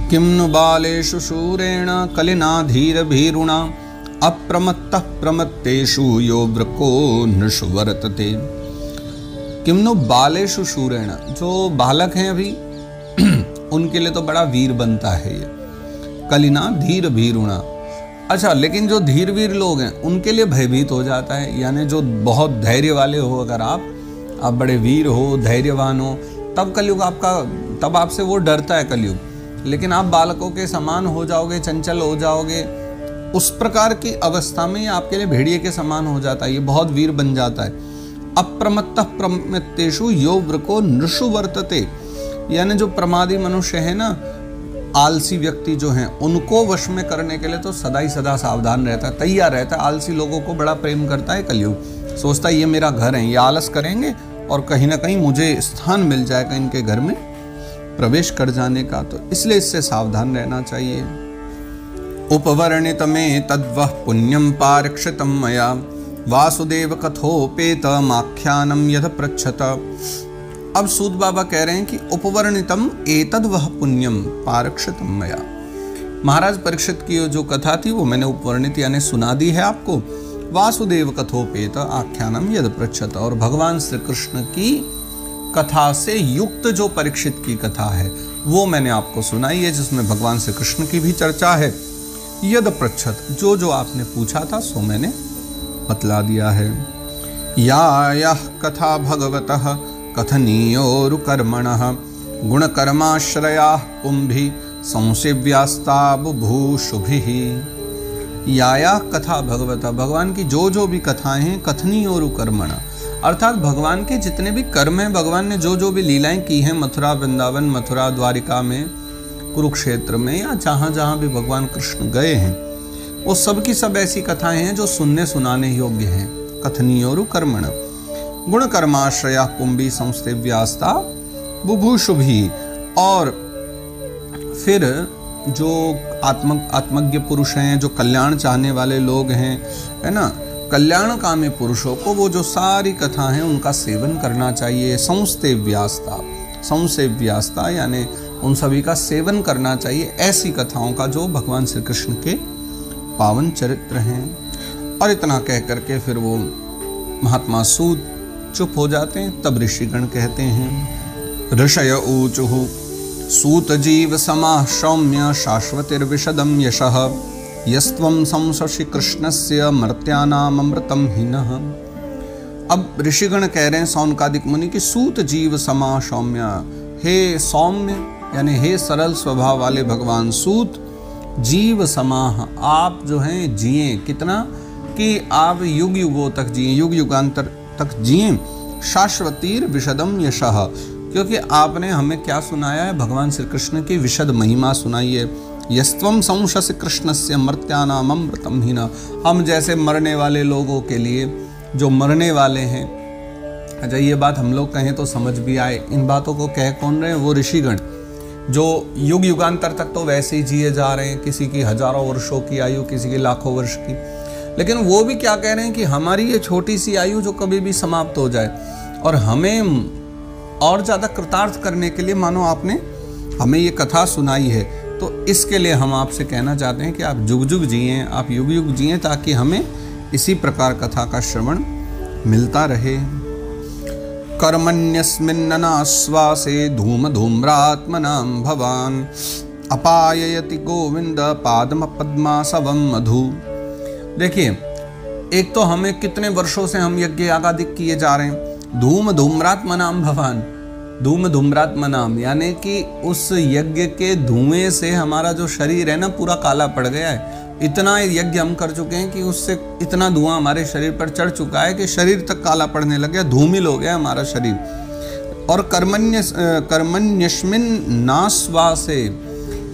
किं नु बालेषु शूरेण कलिना धीरभीरुणा अप्रमत्तः प्रमत्तेषु यो वृको नृषु वर्तते। किं नु बालेषु शूरेण, जो बालक हैं अभी उनके लिए तो बड़ा वीर बनता है ये। कलिना धीर भीरुणा, अच्छा लेकिन जो धीर वीर लोग हैं उनके लिए भयभीत हो जाता है। यानी जो बहुत धैर्य वाले हो, अगर आप बड़े वीर हो, धैर्यवान हो, तब कलयुग तब आपसे वो डरता है कलयुग। लेकिन आप बालकों के समान हो जाओगे, चंचल हो जाओगे, उस प्रकार की अवस्था में ये आपके लिए भेड़िए के समान हो जाता है, ये बहुत वीर बन जाता है। अप्रमत्तः प्रमत्तेषु यो वृको नृषु वर्तते, यानी जो प्रमादी मनुष्य है ना, आलसी व्यक्ति जो हैं, उनको वश में करने के लिए तो सदा ही सदा सावधान रहता है, तैयार रहता है। आलसी लोगों को बड़ा प्रेम करता है कलयुग, सोचता है ये मेरा घर है, ये आलस करेंगे और कहीं ना कहीं मुझे स्थान मिल जाएगा इनके घर में प्रवेश कर जाने का, तो इसलिए इससे सावधान रहना चाहिए। उपवर्णित में तद्वः पुण्यम पारक्षितम मया वासुदेव कथोपेतमाख्यानम यथ पृच्छत। अब सूत बाबा कह रहे हैं कि उपवर्णितम एतद् वह पुण्यम पारक्षितम मया, महाराज परीक्षित की जो कथा थी वो मैंने उपवर्णित यानी सुना दी है आपको। वासुदेव कथोपेत आख्यानम यद पृच्छत, और भगवान श्री कृष्ण की कथा से युक्त जो परीक्षित की कथा है वो मैंने आपको सुनाई है, जिसमें भगवान श्री कृष्ण की भी चर्चा है। यद पृच्छत, जो आपने पूछा था सो मैंने बतला दिया है। या यह कथा भगवतः कथनीयोरुकर्मणः गुणकर्माश्रयाः पुंभिः संसेव्यास्ता बुभूषुभिः। या कथा भगवतः, भगवान की जो भी कथाएं हैं, कथनीयोरुकर्मणः, अर्थात भगवान के जितने भी कर्म हैं, भगवान ने जो भी लीलाएं की हैं मथुरा वृंदावन, मथुरा द्वारिका में, कुरुक्षेत्र में, या जहाँ जहाँ भी भगवान कृष्ण गए हैं, वो सब की सब ऐसी कथाएं हैं जो सुनने सुनाने योग्य हैं। कथनीयोरुकर्मणः गुण कर्माश्रया पुंभी संस्थेव्यास्ता बुभूषुभी। और फिर जो आत्मज्ञ पुरुष हैं, जो कल्याण चाहने वाले लोग हैं, है ना, कल्याणकामी पुरुषों को वो जो सारी कथा हैं उनका सेवन करना चाहिए। संसेव्यास्ता यानी उन सभी का सेवन करना चाहिए, ऐसी कथाओं का जो भगवान श्री कृष्ण के पावन चरित्र हैं। और इतना कह करके फिर वो महात्मा सूत चुप हो जाते हैं। तब ऋषिगण कहते हैं, ऋषय ऊचुः सूत जीव समाः सौम्य शाश्वतिर्विशदं यशः यस्त्वं संशसि कृष्णस्य मर्त्यानाम अमृतम हिनः। अब ऋषिगण कह रहे हैं सौनकादिक मुनि की, सूत जीव समाः सौम्य, हे सौम्य यानी हे सरल स्वभाव वाले भगवान सूत, जीव समाः, आप जो हैं जिए कितना कि आप युग युगों तक जिए, युग युगांतर तक जिए। शाश्वतीर विशदम यशः, क्योंकि आपने हमें क्या सुनाया है, भगवान श्री कृष्ण की विशद महिमा सुनाई है। यस्त्वं संशसि कृष्णस्य मर्त्यानाम अमृतम हिना, हम जैसे मरने वाले लोगों के लिए, जो मरने वाले हैं, अच्छा ये बात हम लोग कहें तो समझ भी आए, इन बातों को कह कौन रहे हैं, वो ऋषिगण जो युग युगांतर तक तो वैसे ही जिए जा रहे हैं, किसी की हजारों वर्षों की आयु, किसी की लाखों वर्ष की, लेकिन वो भी क्या कह रहे हैं कि हमारी ये छोटी सी आयु जो कभी भी समाप्त हो जाए, और हमें और ज़्यादा कृतार्थ करने के लिए मानो आपने हमें ये कथा सुनाई है, तो इसके लिए हम आपसे कहना चाहते हैं कि आप जुग जुग जिएँ, आप युग युग जिएँ, ताकि हमें इसी प्रकार कथा का श्रवण मिलता रहे। कर्मण्यस्मिन्ननाश्वासे धूम धूम्रात्मनां भवान अपाययति गोविंद पादम पद्मासवम मधु। देखिए, एक तो हमें कितने वर्षों से हम यज्ञ यागादिक किए जा रहे हैं, धूम धूम्रात्मनाम भवान, धूम धूम्रात्मनाम यानी कि उस यज्ञ के धुएं से हमारा जो शरीर है ना पूरा काला पड़ गया है। इतना यज्ञ हम कर चुके हैं कि उससे इतना धुआं हमारे शरीर पर चढ़ चुका है कि शरीर तक काला पड़ने लग गया, धूमिल हो गया हमारा शरीर। और कर्मण्यस्मिन नाश्वासे,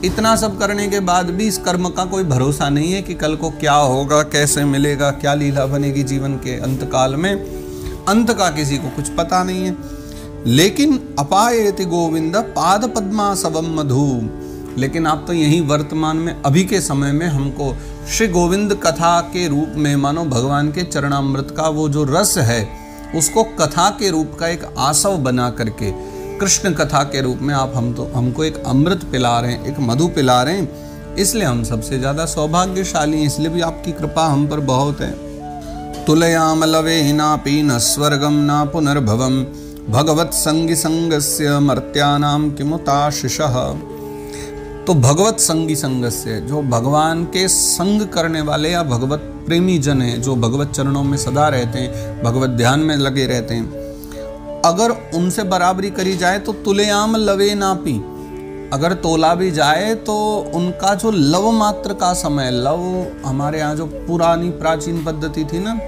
इतना सब करने के बाद भी इस कर्म का कोई भरोसा नहीं है कि कल को क्या होगा, कैसे मिलेगा, क्या लीला बनेगी जीवन के अंतकाल में, अंत का किसी को कुछ पता नहीं है। लेकिन अपायति गोविंद पाद पद्मासवम मधु, लेकिन आप तो यही वर्तमान में अभी के समय में हमको श्री गोविंद कथा के रूप में, मानो भगवान के चरणामृत का वो जो रस है उसको कथा के रूप का एक आसव बना करके कृष्ण कथा के रूप में आप हमको एक अमृत पिला रहे हैं, एक मधु पिला रहे हैं, इसलिए हम सबसे ज्यादा सौभाग्यशाली हैं, इसलिए भी आपकी कृपा हम पर बहुत है। तुलयाम लवे नापि न स्वर्गम न पुनर्भवम भगवत संगी संगस्य मर्त्यानाम किमुताशिषः। तो भगवत संगी संगस्य, जो भगवान के संग करने वाले या भगवत प्रेमी जन हैं, जो भगवत चरणों में सदा रहते हैं, भगवत ध्यान में लगे रहते हैं, अगर उनसे बराबरी करी जाए तो तुलयाम लवे नापि, अगर तोला भी जाए तो उनका जो लव मात्र का समय, लव हमारे यहाँ जो पुरानी प्राचीन पद्धति थी ना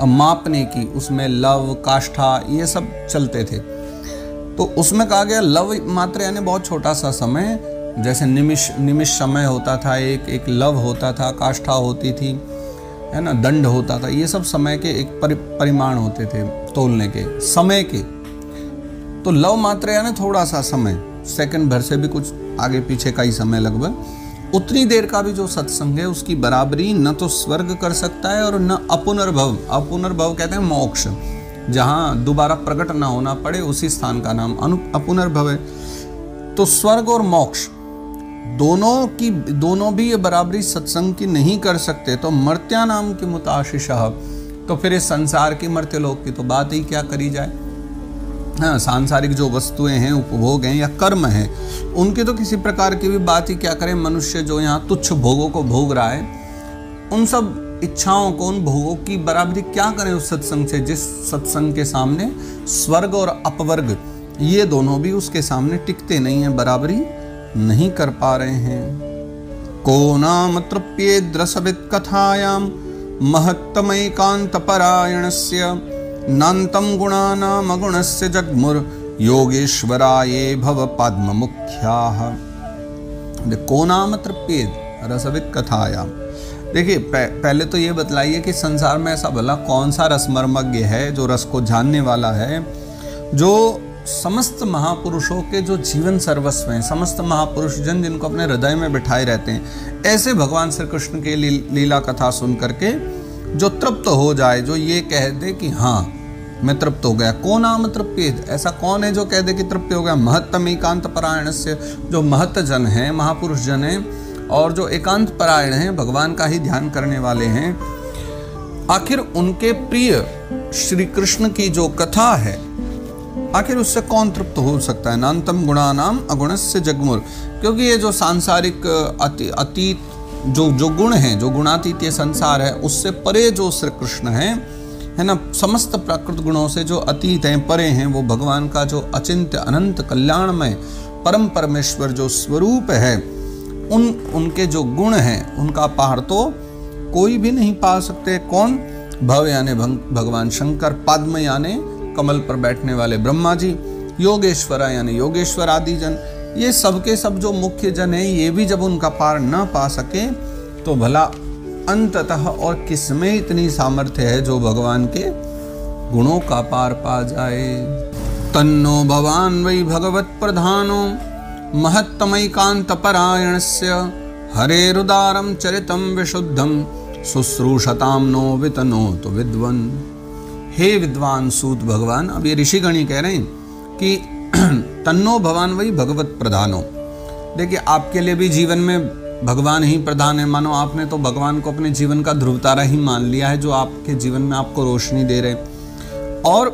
मापने की, उसमें लव काष्ठा ये सब चलते थे, तो उसमें कहा गया लव मात्र यानी बहुत छोटा सा समय, जैसे निमिष समय होता था, एक लव होता था, काष्ठा होती थी, है ना, दंड होता था, ये सब समय के एक परिमाण होते थे तोलने के समय के। तो लव मात्र यानी थोड़ा सा समय, सेकंड भर से भी कुछ आगे पीछे का ही समय लगभग, उतनी देर का भी जो सत्संग है उसकी बराबरी न तो स्वर्ग कर सकता है और न अपुनर्भव। अपुनर्भव कहते हैं मोक्ष, जहां दोबारा प्रकट ना होना पड़े उसी स्थान का नाम अपुनर्भव है। तो स्वर्ग और मोक्ष दोनों भी ये बराबरी सत्संग की नहीं कर सकते, तो मर्त्या नाम की मुताशिशः, तो फिर इस संसार की मर्त्य लोक की तो बात ही क्या करी जाए। हाँ, सांसारिक जो वस्तुएं हैं, उपभोग हैं या कर्म हैं, उनकी तो किसी प्रकार की भी बात ही क्या करें। मनुष्य जो यहाँ तुच्छ भोगों को भोग रहा है, उन सब इच्छाओं को, उन भोगों की बराबरी क्या करें उस सत्संग से, जिस सत्संग के सामने स्वर्ग और अपवर्ग ये दोनों भी उसके सामने टिकते नहीं हैं, बराबरी नहीं कर पा रहे हैं। को नाम तृप्येद् रसवित् कथायाम महत्तमैकान्त परायणस्य नान्तं गुणानाम अगुणस्य जग्मुर योगेश्वराये भव पद्म मुख्याः। को नाम तृप्येद् रसवित् कथायाम, देखिए पहले तो ये बतलाइए कि संसार में ऐसा भला कौन सा रसमर्मज्ञ है जो रस को जानने वाला है, जो समस्त महापुरुषों के जो जीवन सर्वस्व हैं, समस्त महापुरुष जन जिनको अपने हृदय में बिठाए रहते हैं, ऐसे भगवान श्री कृष्ण के लीला कथा सुन करके जो तृप्त हो जाए, जो ये कह दे कि हाँ मैं तृप्त हो गया। को नाम तृप्येद्, ऐसा कौन है जो कह दे कि तृप्त हो गया। महत्तम एकांत परायणस्य, जो महत्त जन हैं, महापुरुष जन हैं और जो एकांत परायण हैं, भगवान का ही ध्यान करने वाले हैं, आखिर उनके प्रिय श्री कृष्ण की जो कथा है, आखिर उससे कौन तृप्त हो सकता है। नान्तम गुणानाम अगुणस्य जग्मुर, क्योंकि ये जो सांसारिक अतीत जो गुण हैं, जो गुणातीत ये संसार है, उससे परे जो श्री कृष्ण है ना, समस्त प्राकृत गुणों से जो अतीत हैं, परे हैं, वो भगवान का जो अचिंत्य अनंत कल्याणमय परम परमेश्वर जो स्वरूप है, उनके जो गुण हैं, उनका पार तो कोई भी नहीं पा सकते। कौन? भव यानी भगवान शंकर, पद्म यानी कमल पर बैठने वाले ब्रह्मा जी, योगेश्वरा यानी योगेश्वर आदि जन, ये सबके सब जो मुख्य जन हैं, ये भी जब उनका पार न पा सके तो भला अंततः और किसमें इतनी सामर्थ्य है जो भगवान के गुणों का पार पा जाए। तन्नो भवान वै भगवत प्रधानो महत्तमैकांत परायणस्य हरेरुदारम चरितम विशुद्धम शुश्रूषताम नो वितनो तो विद्वन। हे विद्वान सूत भगवान, अब ये ऋषिगण ही कह रहे हैं कि तन्नो भवान वही भगवत प्रधानो। देखिए आपके लिए भी जीवन में भगवान ही प्रधान है, मानो आपने तो भगवान को अपने जीवन का ध्रुव तारा ही मान लिया है, जो आपके जीवन में आपको रोशनी दे रहे। और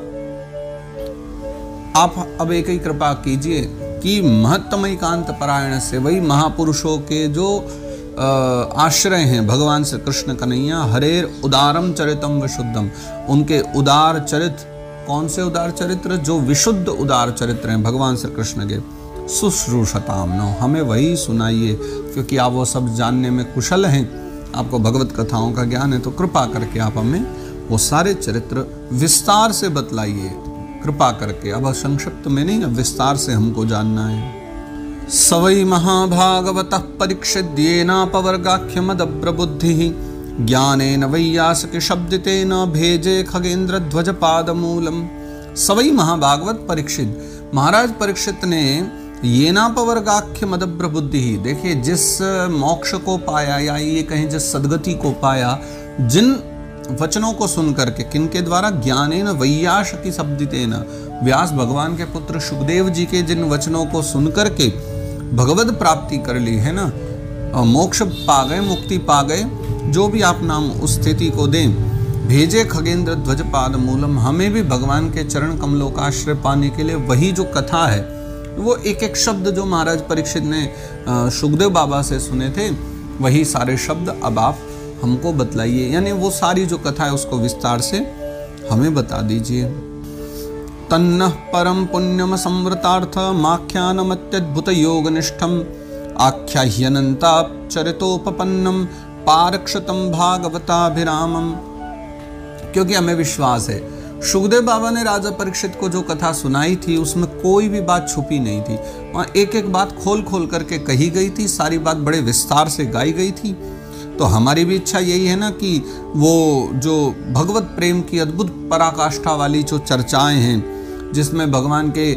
आप अब एक ही कृपा कीजिए कि महत्तम एकांत परायण से, वही महापुरुषों के जो आश्रय हैं भगवान श्री कृष्ण कन्हैया, हरेर उदारम चरितम विशुद्धम, उनके उदार चरित्र, कौन से उदार चरित्र? जो विशुद्ध उदार चरित्र हैं भगवान श्री कृष्ण के। शुश्रूषताम नो, हमें वही सुनाइए, क्योंकि आप वो सब जानने में कुशल हैं, आपको भगवत कथाओं का ज्ञान है, तो कृपा करके आप हमें वो सारे चरित्र विस्तार से बतलाइए, कृपा करके। अब संक्षिप्त में नहीं, अब विस्तार से हमको जानना है। सवै महाभागवतः परीक्षिद्येनापवर्गाख्यमदब्रबुद्धिः ज्ञानेन वैयासक शब्दितेन भेजे खगेंद्र ध्वज पादमूलम। सवै महाभागवत परीक्षित, महाराज परीक्षित ने येनापवर्गाख्य मदब्र बुद्धि, देखिए जिस मोक्ष को पाया, या ये कहें जिस सद्गति को पाया, जिन वचनों को सुन करके, किनके द्वारा? ज्ञानेन वैयासकी शब्दितेन, व्यास भगवान के पुत्र सुखदेव जी के जिन वचनों को सुनकर के भगवत प्राप्ति कर ली है ना, मोक्ष पा गए, मुक्ति पा गए, जो भी आप नाम उस स्थिति को दें। भेजे खगेंद्र ध्वज पाद मूलम, हमें भी भगवान के चरण कमलों का आश्रय पाने के लिए वही जो कथा है, वो एक एक शब्द जो महाराज परीक्षित ने सुखदेव बाबा से सुने थे, वही सारे शब्द अब आप हमको बतलाइए, यानी वो सारी जो कथा है उसको विस्तार से हमें बता दीजिए। तन्नः परम पुण्यम संवृतार्थ माख्यानम अत्यद्भुत योग निष्ठम आख्याह्यनन्ताप चरितोपपन्नम पारक्षतम भागवताभिरामम। क्योंकि हमें विश्वास है सुखदेव बाबा ने राजा परीक्षित को जो कथा सुनाई थी उसमें कोई भी बात छुपी नहीं थी, वहाँ एक एक बात खोल खोल करके कही गई थी, सारी बात बड़े विस्तार से गाई गई थी। तो हमारी भी इच्छा यही है ना कि वो जो भगवत प्रेम की अद्भुत पराकाष्ठा वाली जो चर्चाएं हैं, जिसमें भगवान के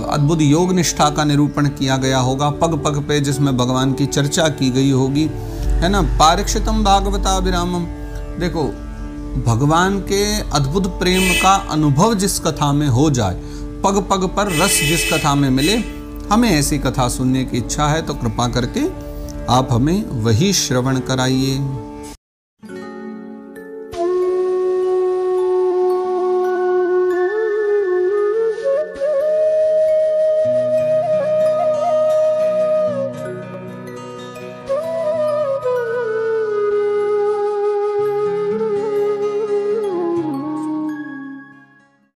अद्भुत योग निष्ठा का निरूपण किया गया होगा, पग पग पे जिसमें भगवान की चर्चा की गई होगी, है ना। पारक्षितम भागवताभिरामम, देखो भगवान के अद्भुत प्रेम का अनुभव जिस कथा में हो जाए, पग पग पर रस जिस कथा में मिले, हमें ऐसी कथा सुनने की इच्छा है तो कृपा करके आप हमें वही श्रवण कराइए।